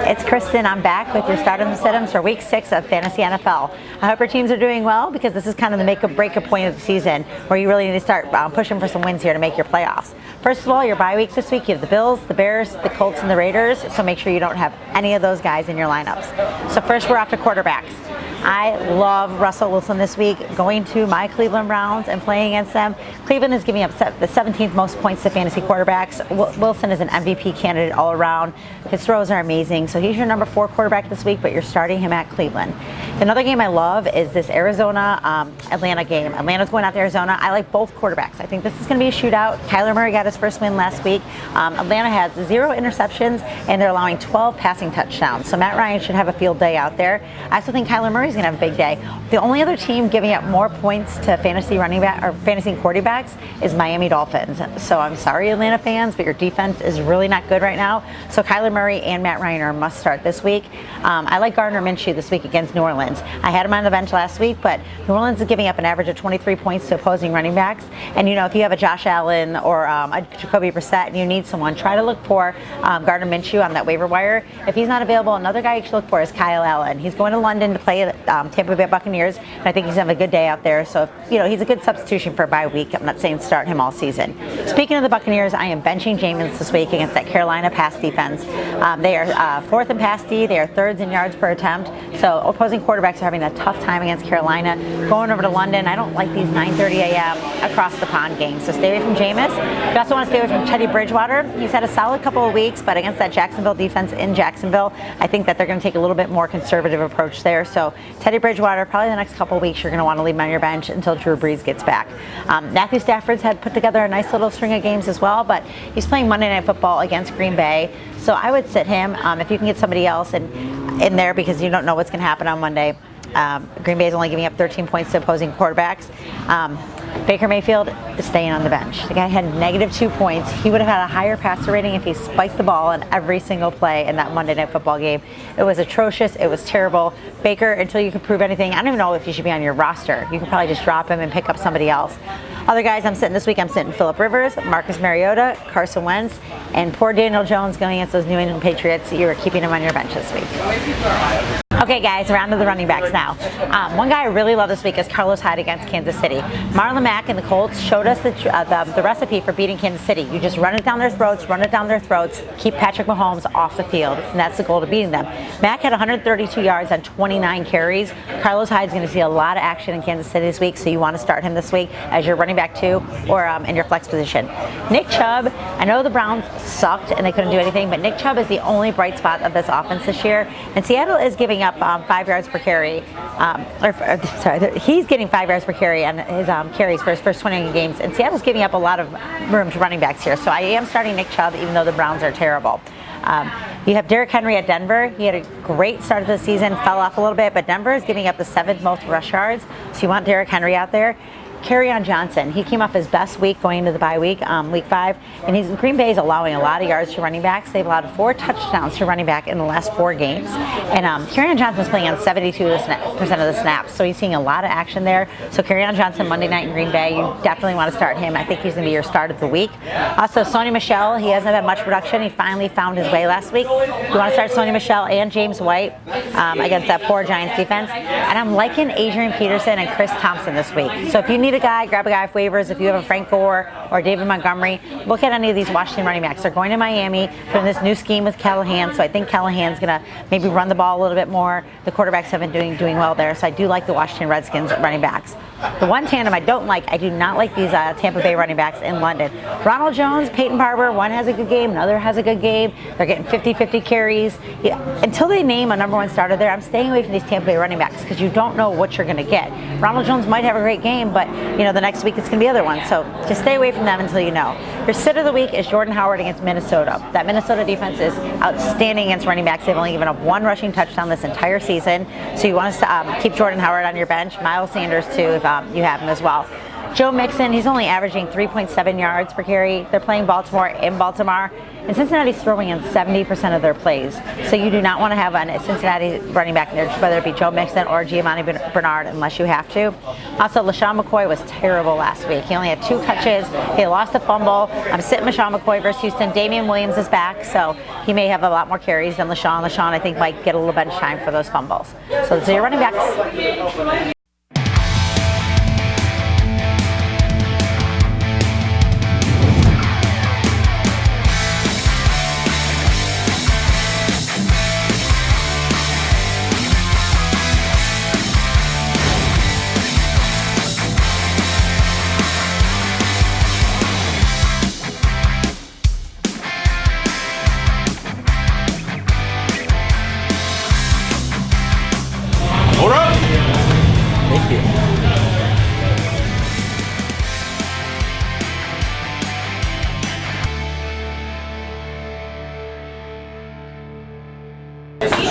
It's Kristin. I'm back with your startums and sit-ems for week 6 of Fantasy NFL. I hope your teams are doing well because this is kind of the make or break point of the season where you really need to start pushing for some wins here to make your playoffs. First of all, your bye weeks this week, you have the Bills, the Bears, the Colts, and the Raiders, so make sure you don't have any of those guys in your lineups. So first, we're off to quarterbacks. I love Russell Wilson this week, going to my Cleveland Browns and playing against them. Cleveland is giving up the 17th most points to fantasy quarterbacks. Wilson is an MVP candidate all around. His throws are amazing, so he's your number 4 quarterback this week, but you're starting him at Cleveland. Another game I love is this Arizona-Atlanta game. Atlanta's going out to Arizona. I like both quarterbacks. I think this is going to be a shootout. Kyler Murray got his first win last week. Atlanta has 0 interceptions, and they're allowing 12 passing touchdowns, so Matt Ryan should have a field day out there. I also think Kyler Murray's going to have a big day. The only other team giving up more points to fantasy quarterbacks is Miami Dolphins. So I'm sorry, Atlanta fans, but your defense is really not good right now. So Kyler Murray and Matt Ryan are a must start this week. I like Gardner Minshew this week against New Orleans. I had him on the bench last week, but New Orleans is giving up an average of 23 points to opposing running backs. And if you have a Josh Allen or a Jacoby Brissett and you need someone, try to look for Gardner Minshew on that waiver wire. If he's not available, another guy you should look for is Kyle Allen. He's going to London to play Tampa Bay Buccaneers, and I think he's having a good day out there. So, he's a good substitution for a bye week. I'm not saying start him all season. Speaking of the Buccaneers, I am benching Jameis this week against that Carolina pass defense. They are 4th in pass D. They are 3rd in yards per attempt. So opposing quarterbacks are having a tough time against Carolina. Going over to London, I don't like these 9:30 a.m. across the pond games. So stay away from Jameis. You also want to stay away from Teddy Bridgewater. He's had a solid couple of weeks, but against that Jacksonville defense in Jacksonville, I think that they're going to take a little bit more conservative approach there. So Teddy Bridgewater, probably the next couple of weeks, you're going to want to leave him on your bench until Drew Brees gets back. Matthew Stafford's had put together a nice little string of games as well, but he's playing Monday Night Football against Green Bay. So I would sit him if you can get somebody else in there because you don't know what's going to happen on Monday. Green Bay is only giving up 13 points to opposing quarterbacks. Baker Mayfield is staying on the bench. The guy had -2 points. He would have had a higher passer rating if he spiked the ball in every single play in that Monday Night Football game. It was atrocious. It was terrible. Baker, until you can prove anything, I don't even know if he should be on your roster. You can probably just drop him and pick up somebody else. Other guys I'm sitting this week, I'm sitting Phillip Rivers, Marcus Mariota, Carson Wentz, and poor Daniel Jones going against those New England Patriots. You are keeping him on your bench this week. Okay, guys, around to the running backs now. One guy I really love this week is Carlos Hyde against Kansas City. Marlon Mack and the Colts showed us the recipe for beating Kansas City. You just run it down their throats, keep Patrick Mahomes off the field, and that's the goal to beating them. Mack had 132 yards on 29 carries. Carlos Hyde's going to see a lot of action in Kansas City this week, so you want to start him this week as your running back 2 or in your flex position. Nick Chubb, I know the Browns sucked and they couldn't do anything, but Nick Chubb is the only bright spot of this offense this year, and Seattle is giving up 5 yards per carry. He's getting 5 yards per carry on his carries for his first 20 games, and Seattle's giving up a lot of room to running backs here. So I am starting Nick Chubb, even though the Browns are terrible. You have Derrick Henry at Denver. He had a great start of the season, fell off a little bit, but Denver is giving up the 7th most rush yards, so you want Derrick Henry out there. Kerryon Johnson, he came off his best week going into the bye week, week 5, and Green Bay is allowing a lot of yards to running backs. They've allowed 4 touchdowns to running back in the last 4 games, and Kerryon Johnson's playing on 72% of the snaps, so he's seeing a lot of action there. So Kerryon Johnson Monday night in Green Bay, you definitely want to start him. I think he's going to be your start of the week. Also, Sony Michel, he hasn't had much production. He finally found his way last week. You want to start Sony Michel and James White against that poor Giants defense, and I'm liking Adrian Peterson and Chris Thompson this week. So if you need a guy, grab a guy off waivers. If you have a Frank Gore or David Montgomery, look at any of these Washington running backs. They're going to Miami, putting this new scheme with Callahan, so I think Callahan's going to maybe run the ball a little bit more. The quarterbacks have been doing well there, so I do like the Washington Redskins running backs. The one tandem I don't like, I do not like these Tampa Bay running backs in London. Ronald Jones, Peyton Barber, one has a good game, another has a good game. They're getting 50-50 carries. Yeah, until they name a number 1 starter there, I'm staying away from these Tampa Bay running backs because you don't know what you're going to get. Ronald Jones might have a great game, but the next week it's going to be other ones. So just stay away from them until you know. Your sit of the week is Jordan Howard against Minnesota. That Minnesota defense is outstanding against running backs. They've only given up 1 rushing touchdown this entire season. So you want to keep Jordan Howard on your bench. Miles Sanders too, if you have him as well. Joe Mixon, he's only averaging 3.7 yards per carry. They're playing Baltimore in Baltimore. and Cincinnati's throwing in 70% of their plays. So you do not want to have a Cincinnati running back, whether it be Joe Mixon or Giovanni Bernard, unless you have to. Also, LaShawn McCoy was terrible last week. He only had 2 catches. He lost a fumble. I'm sitting LaShawn McCoy versus Houston. Damian Williams is back, so he may have a lot more carries than LaShawn. LaShawn, I think, might get a little bench time for those fumbles. So those are your running backs. Thank you.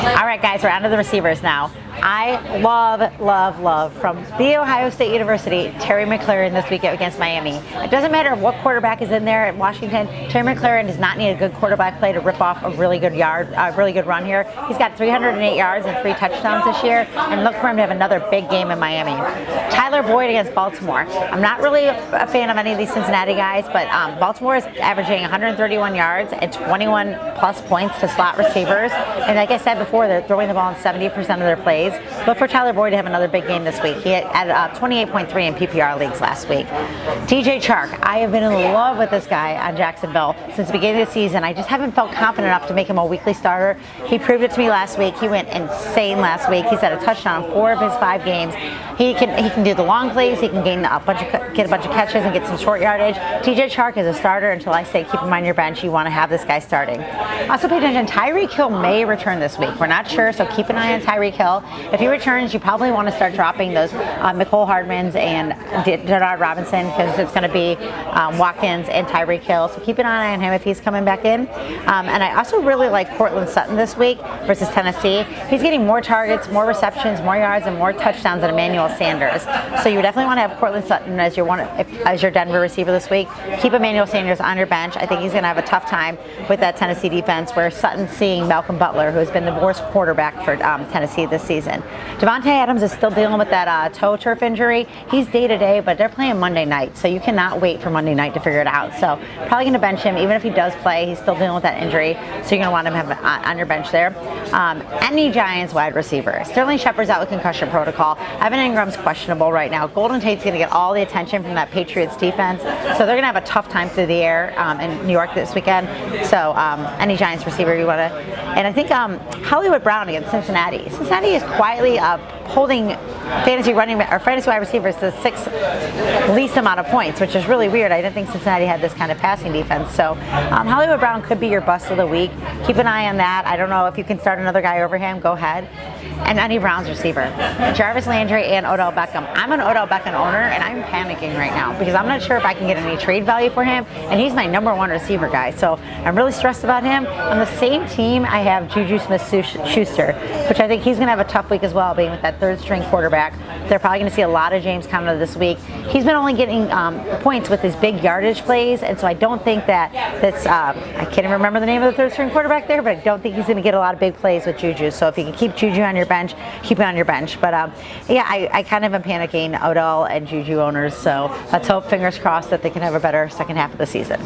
All right, guys, we're on to the receivers now. I love from The Ohio State University, Terry McLaurin this week against Miami. It doesn't matter what quarterback is in there at Washington. Terry McLaurin does not need a good quarterback play to rip off a really good run here. He's got 308 yards and 3 touchdowns this year, and look for him to have another big game in Miami. Tyler Boyd against Baltimore. I'm not really a fan of any of these Cincinnati guys, but Baltimore is averaging 131 yards and 21 plus points to slot receivers. And like I said before, they're throwing the ball in 70% of their plays. But for Tyler Boyd to have another big game this week, he had 28.3 in PPR leagues last week. DJ Chark, I have been in love with this guy on Jacksonville since the beginning of the season. I just haven't felt confident enough to make him a weekly starter. He proved it to me last week. He went insane last week. He's had a touchdown in 4 of his 5 games. He can do the long plays. He can get a bunch of catches and get some short yardage. DJ Chark is a starter until I say keep him on your bench. You want to have this guy starting. Also pay attention, Tyreek Hill may return this week. We're not sure, so keep an eye on Tyreek Hill. If he returns, you probably want to start dropping those Mecole Hardmans and Denard Robinson, because it's going to be Watkins and Tyreek Hill. So keep an eye on him if he's coming back in. And I also really like Cortland Sutton this week versus Tennessee. He's getting more targets, more receptions, more yards, and more touchdowns than Emmanuel Sanders. So you definitely want to have Cortland Sutton as your Denver receiver this week. Keep Emmanuel Sanders on your bench. I think he's going to have a tough time with that Tennessee defense, where Sutton's seeing Malcolm Butler, who has been the worst quarterback for Tennessee this season. Devontae Adams is still dealing with that toe turf injury. He's day-to-day, but they're playing Monday night, so you cannot wait for Monday night to figure it out. So probably going to bench him. Even if he does play, he's still dealing with that injury, so you're going to want him to have on your bench there. Any Giants wide receiver. Sterling Shepard's out with concussion protocol. Evan Ingram's questionable right now. Golden Tate's going to get all the attention from that Patriots defense, so they're going to have a tough time through the air in New York this weekend. So any Giants receiver you want to. And I think Hollywood Brown against Cincinnati. Cincinnati is quietly holding fantasy wide receivers to the 6th least amount of points, which is really weird. I didn't think Cincinnati had this kind of passing defense. So Hollywood Brown could be your bust of the week. Keep an eye on that. I don't know if you can start another guy over him. Go ahead. And any Browns receiver, Jarvis Landry and Odell Beckham. I'm an Odell Beckham owner, and I'm panicking right now because I'm not sure if I can get any trade value for him, and he's my #1 receiver guy. So I'm really stressed about him. On the same team, I have Juju Smith-Schuster, which I think he's going to have a tough week as well, being with that 3rd-string quarterback. They're probably going to see a lot of James Conner this week. He's been only getting points with his big yardage plays, and so I don't think that that's I can't even remember the name of the 3rd-string quarterback there, but I don't think he's going to get a lot of big plays with Juju. So if you can keep Juju on your bench, keep it on your bench. But yeah, I kind of am panicking, Odell and Juju owners. So let's hope, fingers crossed, that they can have a better second half of the season.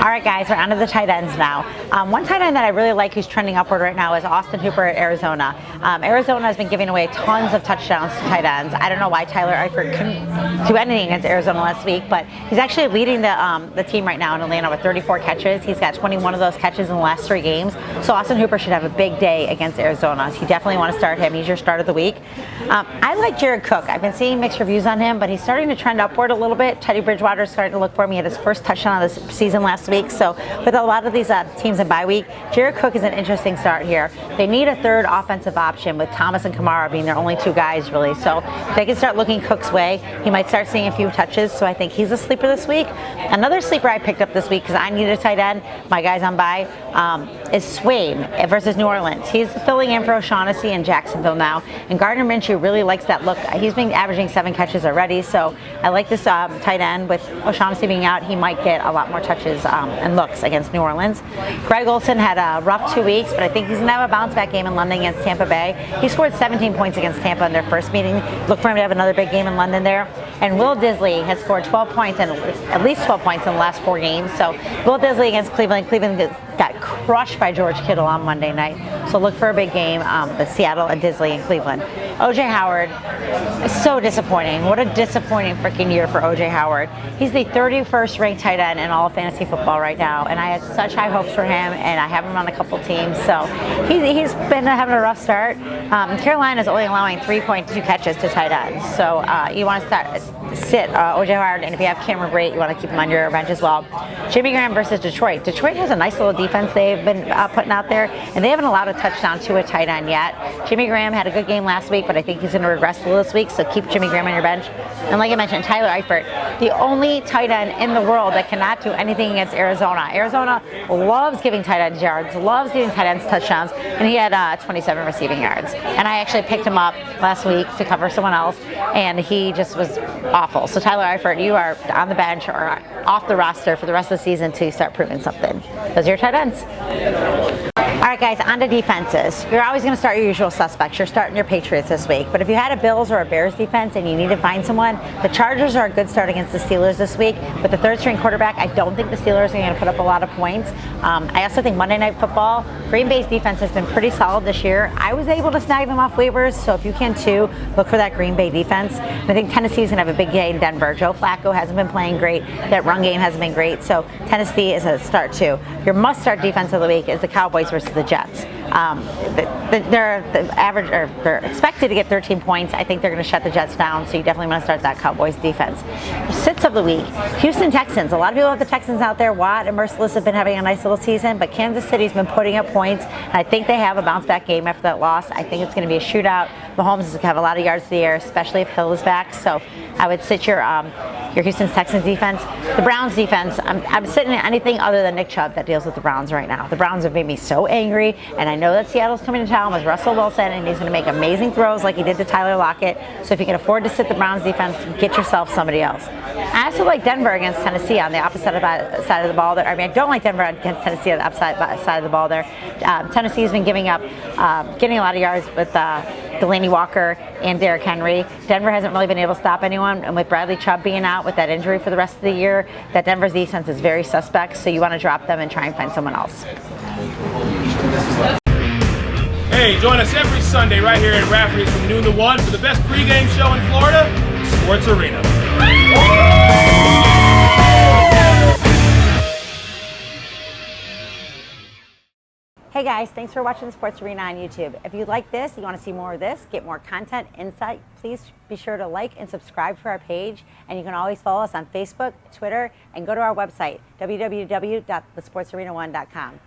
All right, guys, we're on to the tight ends now. One tight end that I really like who's trending upward right now is Austin Hooper at Arizona. Arizona has been giving away tons of touchdowns to tight ends. I don't know why Tyler Eifert couldn't do anything against Arizona last week, but he's actually leading the team right now in Atlanta with 34 catches. He's got 21 of those catches in the last 3 games. So Austin Hooper should have a big day against Arizona. So you definitely want to start him. He's your start of the week. I like Jared Cook. I've been seeing mixed reviews on him, but he's starting to trend upward a little bit. Teddy Bridgewater's starting to look for him. He had his first touchdown of the season last week. So with a lot of these teams in bye week, Jared Cook is an interesting start here. They need a third offensive option with Thomas and Kamara being their only two guys really. So if they can start looking Cook's way, he might start seeing a few touches. So I think he's a sleeper this week. Another sleeper I picked up this week because I needed a tight end, my guys on bye, is Swain versus New Orleans. He's filling in for O'Shaughnessy in Jacksonville now, and Gardner Minshew really likes that look. He's been averaging 7 catches already, so I like this tight end. With O'Shaughnessy being out, he might get a lot more touches and looks against New Orleans. Greg Olsen had a rough 2 weeks, but I think he's going to have a bounce-back game in London against Tampa Bay. He scored 17 points against Tampa in their first meeting. Look for him to have another big game in London there. And Will Disley has scored 12 points and at least 12 points in the last 4 games. So Will Disley against Cleveland. Cleveland got crushed by George Kittle on Monday night. So look for a big game, the Seattle and Disley in Cleveland. O.J. Howard is so disappointing. What a disappointing freaking year for O.J. Howard. He's the 31st ranked tight end in all of fantasy football right now, and I had such high hopes for him, and I have him on a couple teams. So he's been having a rough start. Carolina is only allowing 3.2 catches to tight ends. So you want to sit O.J. Howard, and if you have Cameron Brate, you want to keep him on your bench as well. Jimmy Graham versus Detroit. Detroit has a nice little defense they've been putting out there, and they haven't allowed a touchdown to a tight end yet. Jimmy Graham had a good game last week, but I think he's going to regress a little this week, so keep Jimmy Graham on your bench. And like I mentioned, Tyler Eifert, the only tight end in the world that cannot do anything against Arizona. Arizona loves giving tight ends yards, loves giving tight ends touchdowns, and he had 27 receiving yards. And I actually picked him up last week to cover someone else, and he just was awful. So Tyler Eifert, you are on the bench or off the roster for the rest of the season to start proving something. Those are your tight ends. All right, guys, on to defenses. You're always going to start your usual suspects. You're starting your Patriots this week. But if you had a Bills or a Bears defense and you need to find someone, the Chargers are a good start against the Steelers this week. With the third-string quarterback, I don't think the Steelers are going to put up a lot of points. I also think Monday Night Football, Green Bay's defense has been pretty solid this year. I was able to snag them off waivers, so if you can too, look for that Green Bay defense. And I think Tennessee's going to have a big game in Denver. Joe Flacco hasn't been playing great. That run game hasn't been great, so Tennessee is a start too. Your must-start defense of the week is the Cowboys versus the Jets. They're expected to get 13 points. I think they're going to shut the Jets down, so you definitely want to start that Cowboys defense. Sits of the week, Houston Texans. A lot of people have the Texans out there. Watt and Merciless have been having a nice little season, but Kansas City's been putting up points, and I think they have a bounce-back game after that loss. I think it's going to be a shootout. Mahomes is going to have a lot of yards to the air, especially if Hill is back, so I would sit your Houston Texans defense. The Browns defense, I'm sitting in anything other than Nick Chubb that deals with the Browns right now. The Browns have made me so angry, and I know that Seattle's coming to town with Russell Wilson, and he's going to make amazing throws like he did to Tyler Lockett. So if you can afford to sit the Browns defense, get yourself somebody else. I also like Denver against Tennessee on the opposite side of the ball there. I mean, I don't like Denver against Tennessee on the opposite side of the ball there. Tennessee's been getting a lot of yards with Delaney Walker and Derrick Henry. Denver hasn't really been able to stop anyone, and with Bradley Chubb being out with that injury for the rest of the year, that Denver's defense is very suspect, so you want to drop them and try and find someone else. Hey, join us every Sunday right here at Rafferty's from noon to 1 for the best pregame show in Florida, Sports Arena. Hey guys, thanks for watching the Sports Arena on YouTube. If you like this, you want to see more of this, get more content, insight, please be sure to like and subscribe to our page. And you can always follow us on Facebook, Twitter, and go to our website, www.thesportsarena1.com.